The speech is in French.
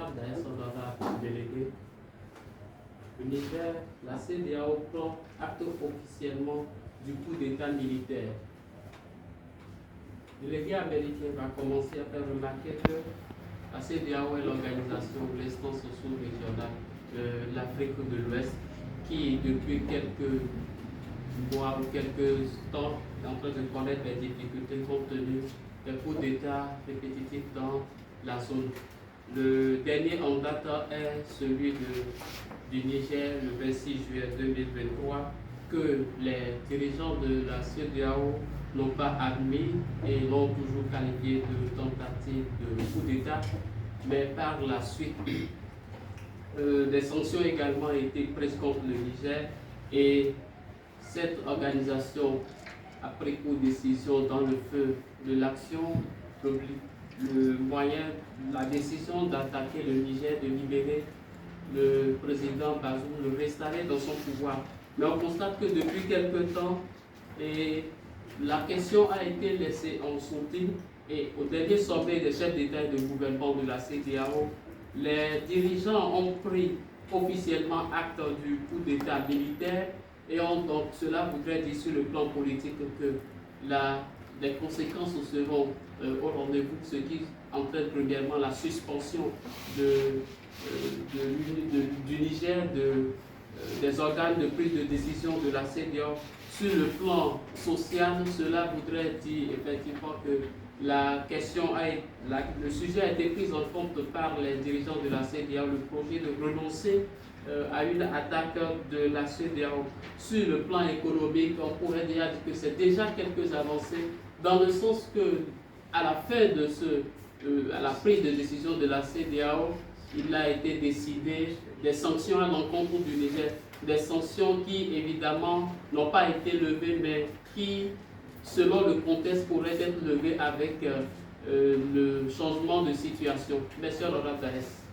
honorable Daes, honorable délégué, le Niger, la CEDEAO prend acte officiellement du coup d'État militaire. Le délégué américain va commencer à faire remarquer que la CEDEAO est l'organisation de l'instance socio-régionale de l'Afrique de l'Ouest qui, depuis quelques mois ou quelques temps, est en train de connaître des difficultés compte tenu des coups d'État répétitifs dans la zone. Le dernier en date est celui du Niger le 26 juillet 2023 que les dirigeants de la CEDEAO n'ont pas admis et l'ont toujours qualifié de tentative de coup d'État, mais par la suite, des sanctions également ont été prises contre le Niger et cette organisation a pris pour décision dans le feu de l'action la décision d'attaquer le Niger, de libérer le président Bazoum, le restaurer dans son pouvoir. Mais on constate que depuis quelque temps, la question a été laissée en sourdine et au dernier sommet des chefs d'État et de gouvernement de la CEDEAO, les dirigeants ont pris officiellement acte du coup d'État militaire et donc cela voudrait dire sur le plan politique que les conséquences seront au rendez-vous, ce qui entraîne premièrement la suspension du Niger des organes de prise de décision de la CEDEAO. Sur le plan social, cela voudrait dire effectivement que le sujet a été pris en compte par les dirigeants de la CEDEAO, le projet de renoncer à une attaque de la CEDEAO. Sur le plan économique, on pourrait dire que c'est déjà quelques avancées, dans le sens que à la fin à la prise de décision de la CEDEAO, il a été décidé des sanctions à l'encontre du Niger, des sanctions qui évidemment n'ont pas été levées, mais qui, selon le contexte, pourraient être levées avec le changement de situation. Merci, honorable Daes.